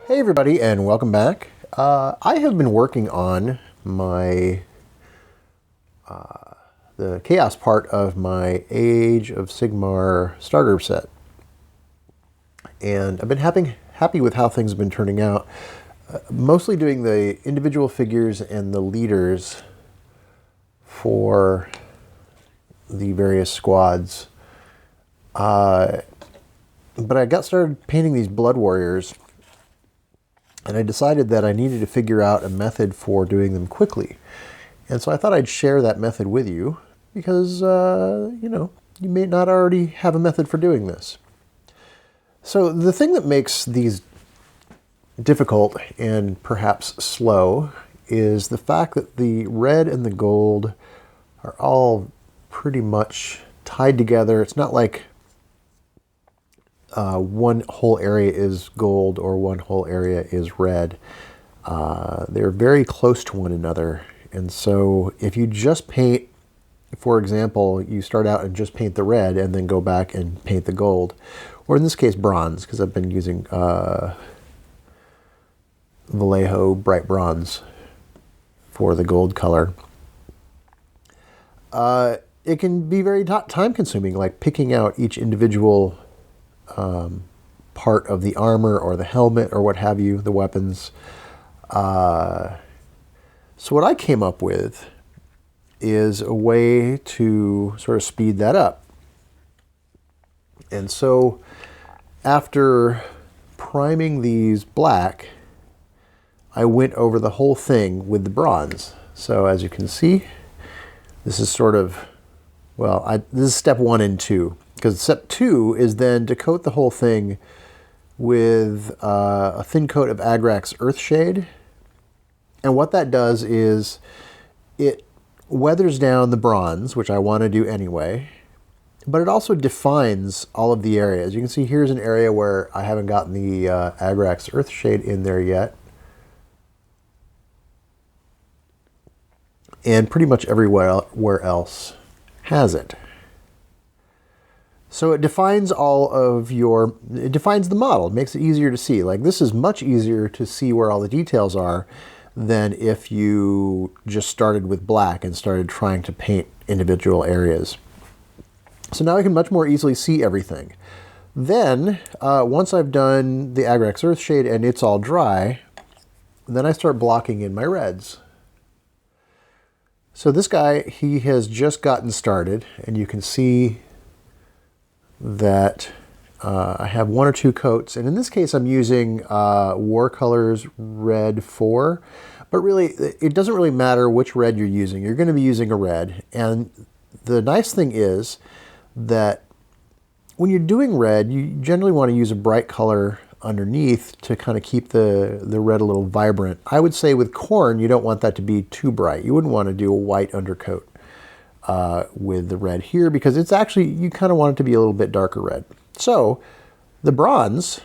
Hey everybody, and welcome back. I have been working on my the chaos part of my Age of Sigmar starter set, and I've been happy with how things have been turning out. Mostly doing the individual figures and the leaders for the various squads. But I got started painting these Blood Warriors, and I decided that I needed to figure out a method for doing them quickly. And so I thought I'd share that method with you because, you may not already have a method for doing this. So the thing that makes these difficult and perhaps slow is the fact that the red and the gold are all pretty much tied together. It's not like one whole area is gold or one whole area is red. They're very close to one another. And so if you just paint, for example, you start out and just paint the red and then go back and paint the gold, or in this case bronze, because I've been using Vallejo bright bronze for the gold color. It can be very time consuming, like picking out each individual part of the armor or the helmet or what have you, the weapons. So what I came up with is a way to sort of speed that up. And so after priming these black, I went over the whole thing with the bronze. So as you can see, this is sort of, this is step 1 and 2. Because step 2 is then to coat the whole thing with a thin coat of Agrax Earthshade. And what that does is it weathers down the bronze, which I want to do anyway, but it also defines all of the areas. You can see here's an area where I haven't gotten the Agrax Earthshade in there yet. And pretty much everywhere else has it. So it defines it defines the model. It makes it easier to see. Like, this is much easier to see where all the details are than if you just started with black and started trying to paint individual areas. So now I can much more easily see everything. Then, once I've done the Agrax Earthshade and it's all dry, then I start blocking in my reds. So this guy, he has just gotten started, and you can see that I have 1 or 2 coats, and in this case I'm using War Colors Red 4, but really it doesn't really matter which red you're using. You're going to be using a red, and the nice thing is that when you're doing red, you generally want to use a bright color underneath to kind of keep the red a little vibrant. I would say with Khorne, you don't want that to be too bright. You wouldn't want to do a white undercoat with the red here, because it's actually, you kind of want it to be a little bit darker red. So the bronze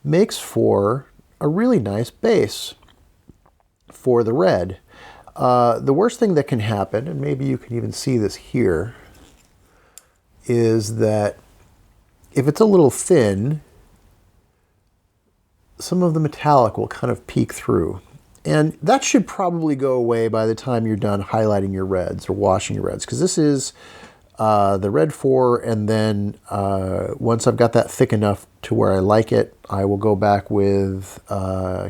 makes for a really nice base for the red. The worst thing that can happen, and maybe you can even see this here, is that if it's a little thin, some of the metallic will kind of peek through. And that should probably go away by the time you're done highlighting your reds or washing your reds, because this is the red 4, and then once I've got that thick enough to where I like it, I will go back with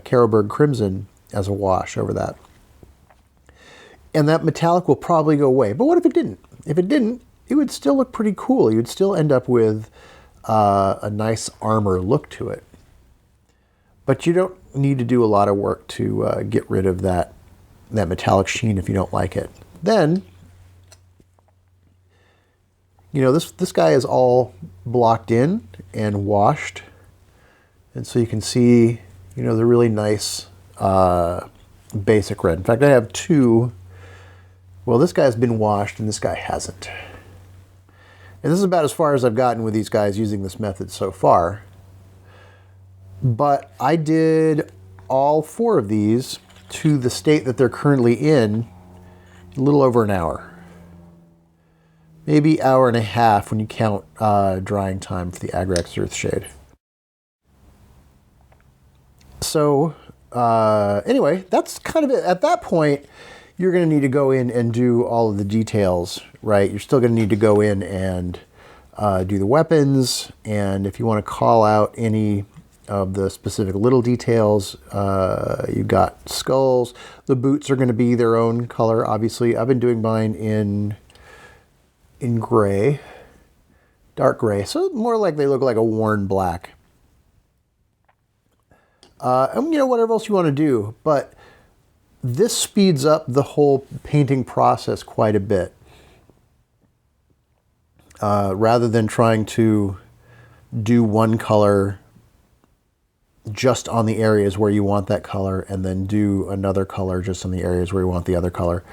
Carroburg Crimson as a wash over that. And that metallic will probably go away. But what if it didn't? If it didn't, it would still look pretty cool. You'd still end up with a nice armor look to it. But you don't need to do a lot of work to get rid of that metallic sheen if you don't like it. Then, this guy is all blocked in and washed. And so you can see, the really nice basic red. In fact, I have 2. Well, this guy's been washed and this guy hasn't. And this is about as far as I've gotten with these guys using this method so far. But I did all 4 of these to the state that they're currently in a little over an hour. Maybe hour and a half when you count drying time for the Agrax Earthshade. So anyway, that's kind of it. At that point, you're going to need to go in and do all of the details, right? You're still going to need to go in and do the weapons, and if you want to call out any of the specific little details, you've got skulls. The boots are going to be their own color, obviously. I've been doing mine in gray, dark gray, so more like they look like a worn black. And whatever else you want to do, but this speeds up the whole painting process quite a bit. Rather than trying to do one color just on the areas where you want that color and then do another color just on the areas where you want the other color.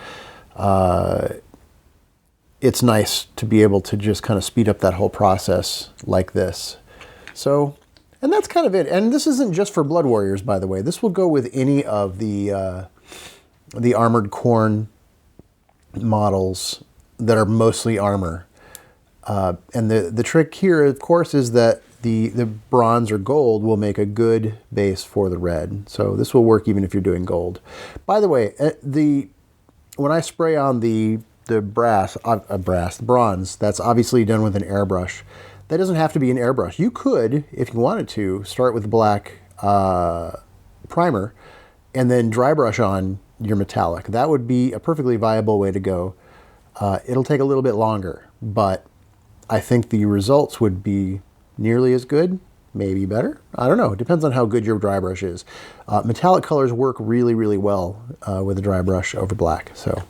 It's nice to be able to just kind of speed up that whole process like this. So, and that's kind of it. And this isn't just for Blood Warriors, by the way. This will go with any of the Armored Khorne models that are mostly armor. And the trick here, of course, is that the bronze or gold will make a good base for the red. So this will work even if you're doing gold. By the way, when I spray on the bronze, that's obviously done with an airbrush. That doesn't have to be an airbrush. You could, if you wanted to, start with black primer and then dry brush on your metallic. That would be a perfectly viable way to go. It'll take a little bit longer, but I think the results would be nearly as good, maybe better. I don't know. It depends on how good your dry brush is. Metallic colors work really, really well with a dry brush over black. So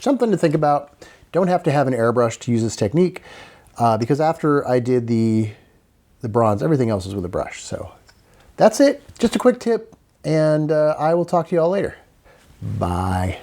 something to think about. Don't have to have an airbrush to use this technique because after I did the bronze, everything else is with a brush. So that's it. Just a quick tip, and I will talk to you all later. Bye.